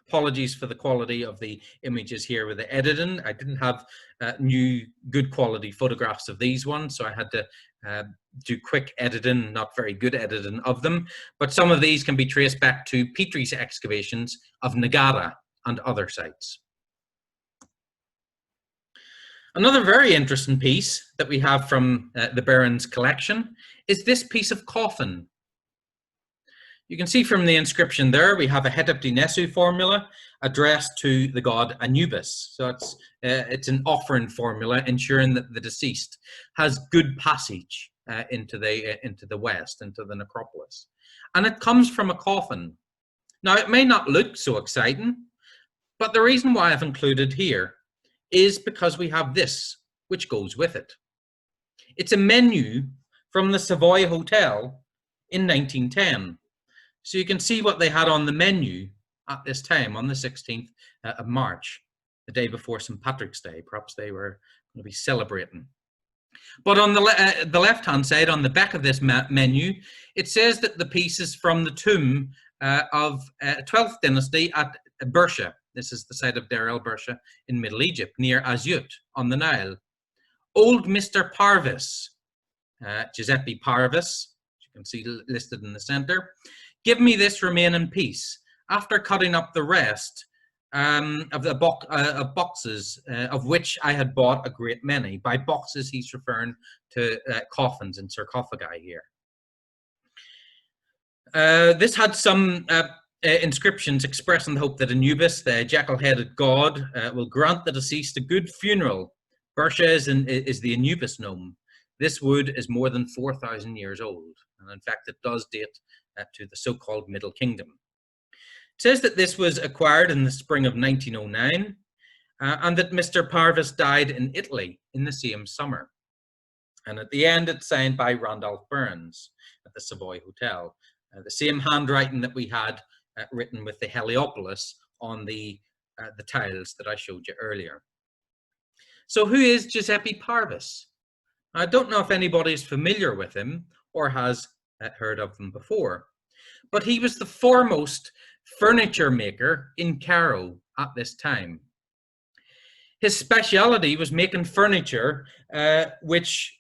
Apologies for the quality of the images here with the editing. I didn't have new good quality photographs of these ones, so I had to do quick editing, not very good editing of them. But some of these can be traced back to Petrie's excavations of Nagara and other sites. Another very interesting piece that we have from the Berens collection is this piece of coffin. You can see from the inscription there, we have a Heteptinesu formula addressed to the god Anubis. So it's an offering formula ensuring that the deceased has good passage into the west, into the necropolis. And it comes from a coffin. Now, it may not look so exciting, but the reason why I've included here is because we have this, which goes with it. It's a menu from the Savoy Hotel in 1910. So you can see what they had on the menu at this time, on the 16th of March, the day before St. Patrick's Day. Perhaps they were going to be celebrating. But on the left-hand side, on the back of this menu, it says that the piece is from the tomb of 12th dynasty at Bersha. This is the site of Deir el-Bersha in Middle Egypt, near Asyut on the Nile. Old Mr. Parvis, Giuseppe Parvis, you can see listed in the center. Give me this remaining piece. After cutting up the rest of the boxes, of which I had bought a great many. By boxes, he's referring to coffins and sarcophagi here. This had some inscriptions expressing the hope that Anubis, the jackal-headed god, will grant the deceased a good funeral. Bersha is the Anubis nome. This wood is more than 4,000 years old, and in fact it does date to the so-called Middle Kingdom. It says that this was acquired in the spring of 1909, and that Mr. Parvis died in Italy in the same summer. And at the end, it's signed by Randolph Berens at the Savoy Hotel. The same handwriting that we had written with the Heliopolis on the tiles that I showed you earlier. So who is Giuseppe Parvis? I don't know if anybody is familiar with him or has heard of them before, but he was the foremost furniture maker in Cairo at this time. His speciality was making furniture which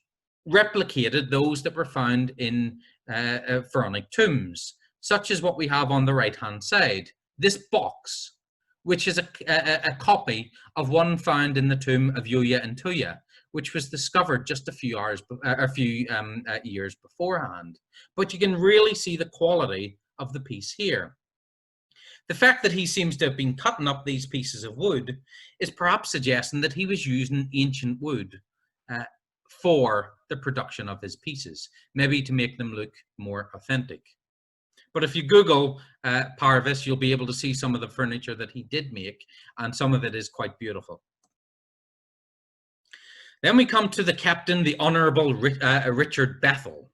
replicated those that were found in pharaonic tombs, such as what we have on the right-hand side. This box, which is a copy of one found in the tomb of Yuya and Tuya, which was discovered just a few years beforehand. But you can really see the quality of the piece here. The fact that he seems to have been cutting up these pieces of wood is perhaps suggesting that he was using ancient wood for the production of his pieces, maybe to make them look more authentic. But if you Google Parvis, you'll be able to see some of the furniture that he did make, and some of it is quite beautiful. Then we come to the captain, the Honourable Richard Bethell,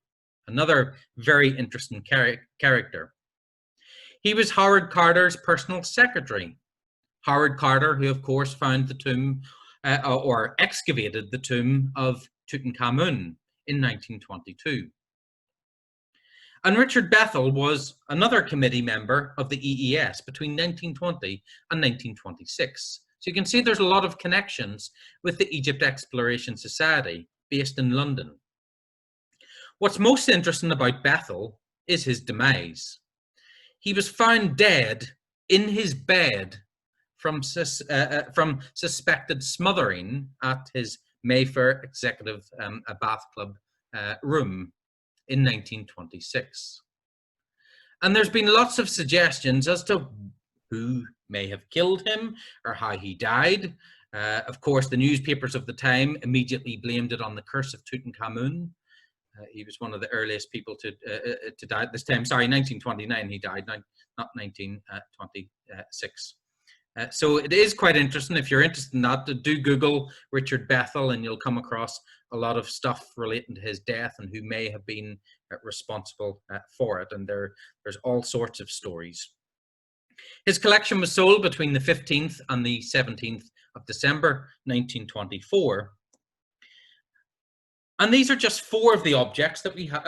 another very interesting character. He was Howard Carter's personal secretary. Howard Carter, who of course found the tomb or excavated the tomb of Tutankhamun in 1922. And Richard Bethell was another committee member of the EES between 1920 and 1926. So you can see there's a lot of connections with the Egypt Exploration Society based in London. What's most interesting about Bethell is his demise. He was found dead in his bed from suspected smothering at his Mayfair Executive Bath Club room in 1926. And there's been lots of suggestions as to who may have killed him or how he died. Of course, the newspapers of the time immediately blamed it on the curse of Tutankhamun. He was one of the earliest people to die at this time. Sorry, 1929 he died, not 1926. So it is quite interesting. If you're interested in that, do Google Richard Bethell and you'll come across a lot of stuff relating to his death and who may have been responsible for it. And there's all sorts of stories. His collection was sold between the 15th and the 17th of December 1924. And these are just three of the objects that we have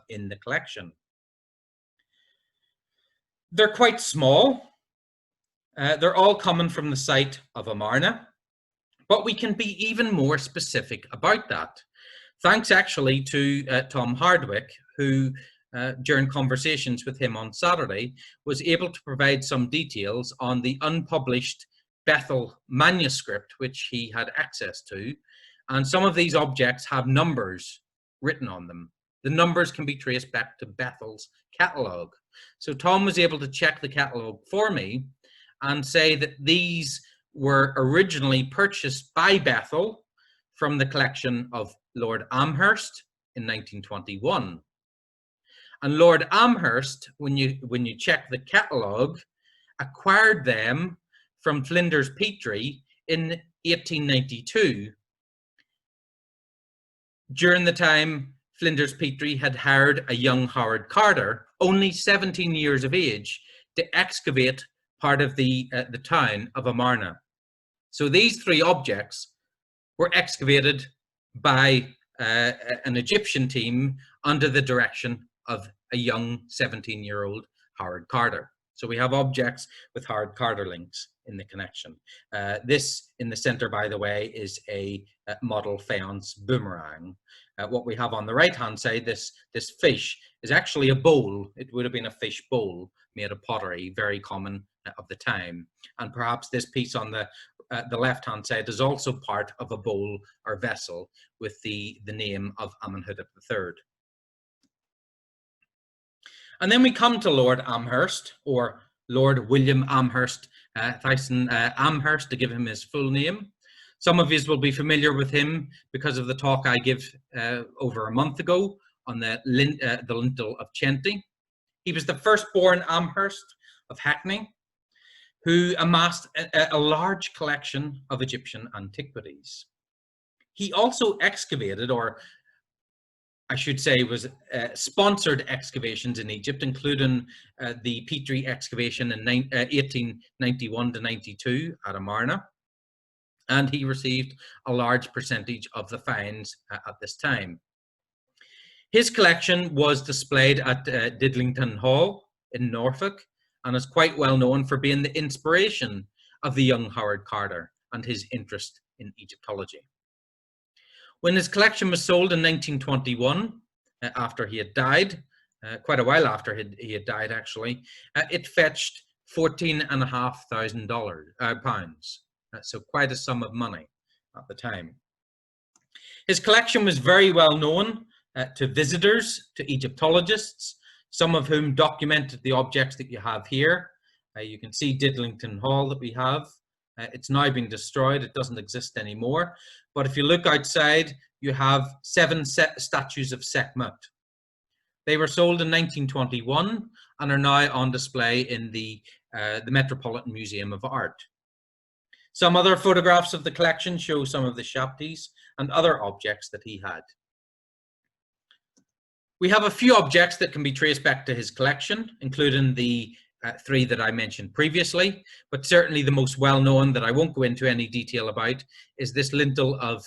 in the collection. They're quite small. They're all coming from the site of Amarna, but we can be even more specific about that. Thanks actually to Tom Hardwick, who during conversations with him on Saturday was able to provide some details on the unpublished Bethell manuscript, which he had access to. And some of these objects have numbers written on them. The numbers can be traced back to Bethell's catalogue. So Tom was able to check the catalogue for me and say that these were originally purchased by Bethell from the collection of Lord Amherst in 1921. And Lord Amherst, when you check the catalogue, acquired them from Flinders Petrie in 1892. During the time Flinders Petrie had hired a young Howard Carter, only 17 years of age, to excavate part of the town of Amarna. So these three objects were excavated by an Egyptian team under the direction of a young 17-year-old Howard Carter. So we have objects with Howard Carter links in the connection. This in the center, by the way, is a model faience boomerang. What we have on the right-hand side, this fish, is actually a bowl. It would have been a fish bowl made of pottery, very common of the time. And perhaps this piece on the left-hand side is also part of a bowl or vessel with the name of Amenhotep III. And then we come to Lord Amherst, or Lord William Amherst, Thyssen Amherst, to give him his full name. Some of you will be familiar with him because of the talk I gave over a month ago on the lintel of Chenty. He was the firstborn Amherst of Hackney, who amassed a large collection of Egyptian antiquities. He also excavated, or I should say was sponsored excavations in Egypt, including the Petrie excavation in 1891 to 92 at Amarna. And he received a large percentage of the finds at this time. His collection was displayed at Didlington Hall in Norfolk and is quite well known for being the inspiration of the young Howard Carter and his interest in Egyptology. When his collection was sold in 1921, after he had died, quite a while after he had died actually, it fetched £14,500 pounds. So quite a sum of money at the time. His collection was very well known to visitors, to Egyptologists, some of whom documented the objects that you have here. You can see Didlington Hall that we have. It's now been destroyed, it doesn't exist anymore. But if you look outside, you have 7 statues of Sekhmet. They were sold in 1921 and are now on display in the Metropolitan Museum of Art. Some other photographs of the collection show some of the shaptis and other objects that he had. We have a few objects that can be traced back to his collection, including the 3 that I mentioned previously, but certainly the most well-known that I won't go into any detail about is this lintel of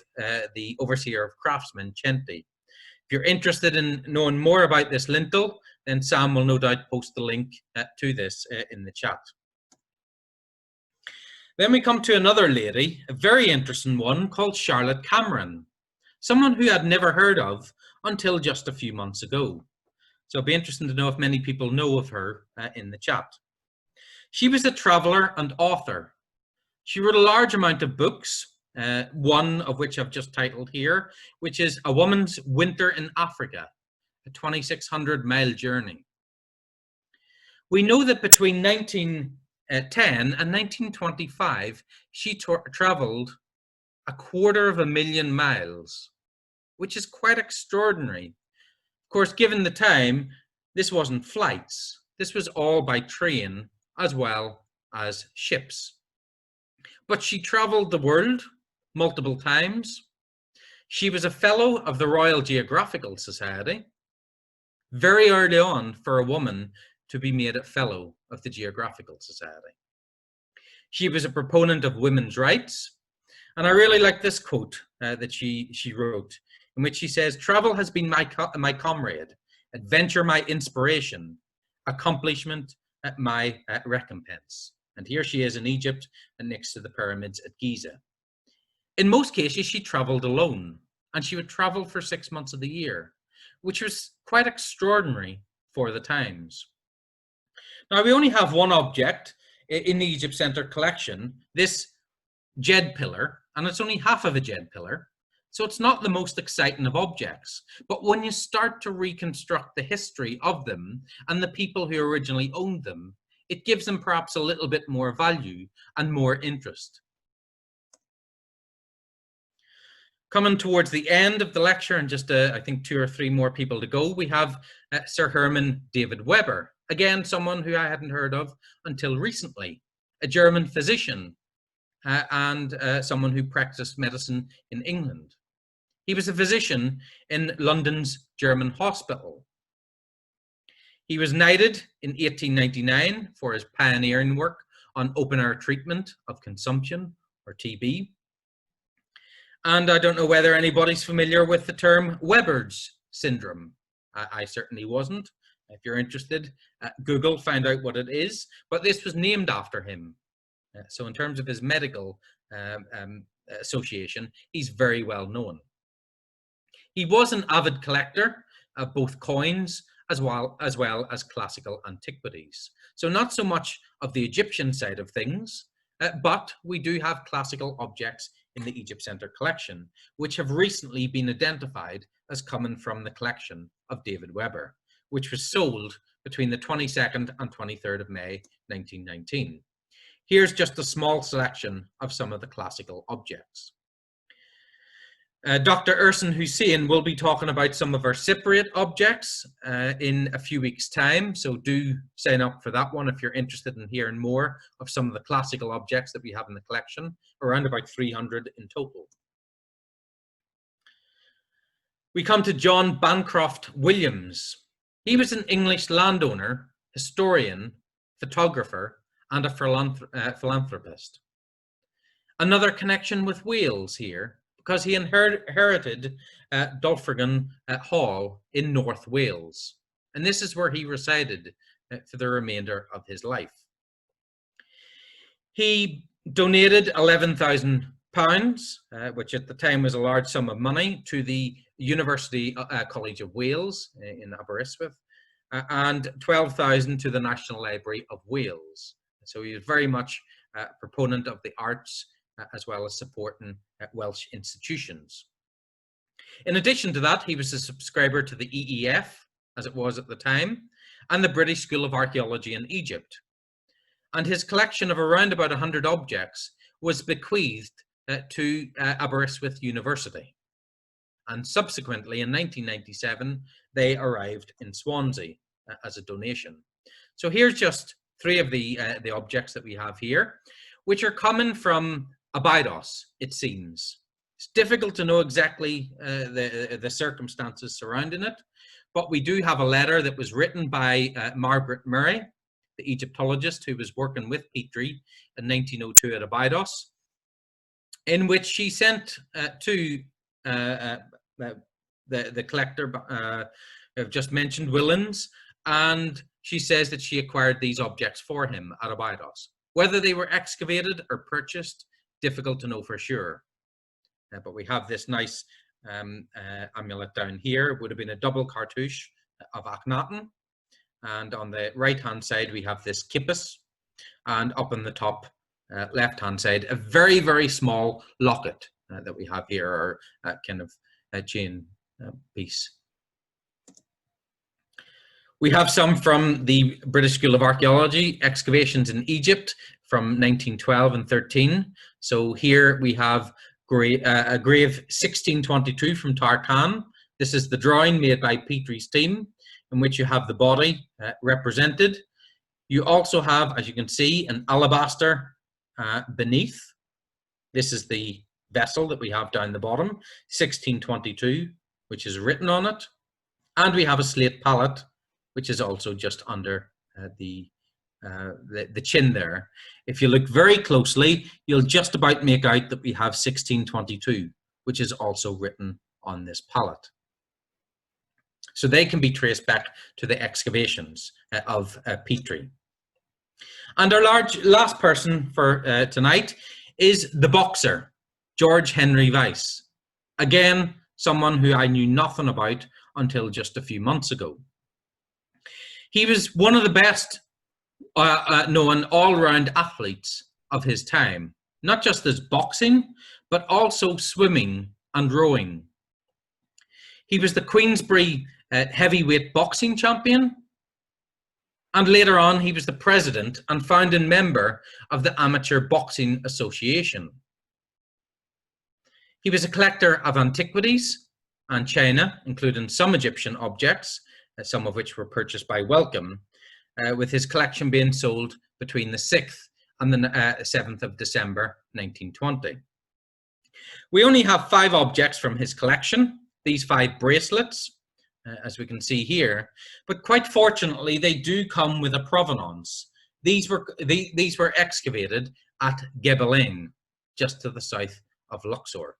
the overseer of craftsmen, Chenty. If you're interested in knowing more about this lintel, then Sam will no doubt post the link to this in the chat. Then we come to another lady, a very interesting one called Charlotte Cameron, someone who I'd never heard of until just a few months ago. So it'll be interesting to know if many people know of her in the chat. She was a traveller and author. She wrote a large amount of books, one of which I've just titled here, which is A Woman's Winter in Africa, a 2,600-mile journey. We know that between 1910 and 1925, she travelled 250,000 miles, which is quite extraordinary. Of course, given the time, this wasn't flights. This was all by train as well as ships. But she travelled the world multiple times. She was a fellow of the Royal Geographical Society, very early on for a woman to be made a fellow of the Geographical Society. She was a proponent of women's rights, and I really like this quote that she wrote, in which she says, "Travel has been my comrade, adventure my inspiration, accomplishment my recompense." And here she is in Egypt and next to the pyramids at Giza. In most cases, she traveled alone, and she would travel for 6 months of the year, which was quite extraordinary for the times. Now, we only have one object in the Egypt Center collection, this jed pillar, and it's only half of a jed pillar, so it's not the most exciting of objects. But when you start to reconstruct the history of them and the people who originally owned them, it gives them perhaps a little bit more value and more interest. Coming towards the end of the lecture, and just I think 2 or 3 more people to go, we have Sir Herman David Weber, again someone who I hadn't heard of until recently, a German physician and someone who practiced medicine in England. He was a physician in London's German hospital. He was knighted in 1899 for his pioneering work on open-air treatment of consumption, or TB. And I don't know whether anybody's familiar with the term Weber's syndrome. I certainly wasn't. If you're interested, Google, find out what it is. But this was named after him. So in terms of his medical association, he's very well known. He was an avid collector of both coins as well as classical antiquities. So not so much of the Egyptian side of things, but we do have classical objects in the Egypt Center collection, which have recently been identified as coming from the collection of David Weber, which was sold between the 22nd and 23rd of May, 1919. Here's just a small selection of some of the classical objects. Dr. Ersin Hussein will be talking about some of our Cypriot objects in a few weeks' time, so do sign up for that one if you're interested in hearing more of some of the classical objects that we have in the collection, around about 300 in total. We come to John Bancroft Williams. He was an English landowner, historian, photographer, and a philanthropist. Another connection with Wales here, because he inherited Didlington Hall in North Wales. And this is where he resided for the remainder of his life. He donated £11,000, which at the time was a large sum of money, to the University College of Wales in Aberystwyth, and £12,000 to the National Library of Wales. So he was very much a proponent of the arts, as well as supporting Welsh institutions. In addition to that, he was a subscriber to the EEF, as it was at the time, and the British School of Archaeology in Egypt. And his collection of around about 100 objects was bequeathed to Aberystwyth University. And subsequently, in 1997, they arrived in Swansea as a donation. So here's just 3 of the objects that we have here, which are coming from Abydos, it seems. It's difficult to know exactly the circumstances surrounding it, but we do have a letter that was written by Margaret Murray, the Egyptologist who was working with Petrie in 1902 at Abydos, in which she sent to the collector I've just mentioned, Willans, and she says that she acquired these objects for him at Abydos. Whether they were excavated or purchased, difficult to know for sure. But we have this nice amulet down here would have been a double cartouche of Akhenaten. And on the right-hand side, we have this kippus. And up on the top left-hand side, a very, very small locket that we have here, or kind of a chain piece. We have some from the British School of Archaeology, excavations in Egypt from 1912 and 13. So here we have a grave 1622 from Tarkhan. This is the drawing made by Petrie's team, in which you have the body represented. You also have, as you can see, an alabaster beneath. This is the vessel that we have down the bottom, 1622, which is written on it. And we have a slate palette, which is also just under the chin there. If you look very closely, you'll just about make out that we have 1622, which is also written on this palette. So they can be traced back to the excavations of Petrie. And our last person for tonight is the boxer, George Henry Weiss. Again, someone who I knew nothing about until just a few months ago. He was one of the best known all-round athletes of his time, not just as boxing, but also swimming and rowing. He was the Queensberry heavyweight boxing champion, and later on he was the president and founding member of the Amateur Boxing Association. He was a collector of antiquities and china, including some Egyptian objects, some of which were purchased by Wellcome, with his collection being sold between the 6th and the 7th of December 1920. We only have 5 objects from his collection, these 5 bracelets, as we can see here, but quite fortunately they do come with a provenance. These were excavated at Gebelin, just to the south of Luxor.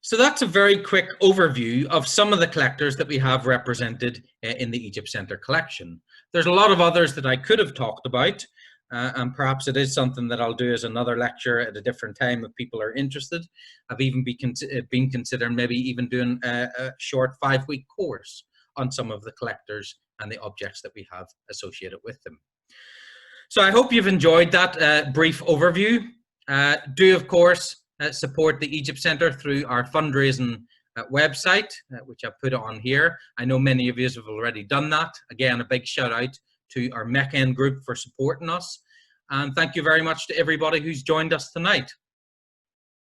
So that's a very quick overview of some of the collectors that we have represented in the Egypt Centre collection. There's a lot of others that I could have talked about, and perhaps it is something that I'll do as another lecture at a different time if people are interested. I've even been considering maybe even doing a short 5-week course on some of the collectors and the objects that we have associated with them. So I hope you've enjoyed that brief overview. Do, of course, support the Egypt Centre through our fundraising website, which I've put on here. I know many of you have already done that. Again, a big shout out to our MECN group for supporting us. And thank you very much to everybody who's joined us tonight.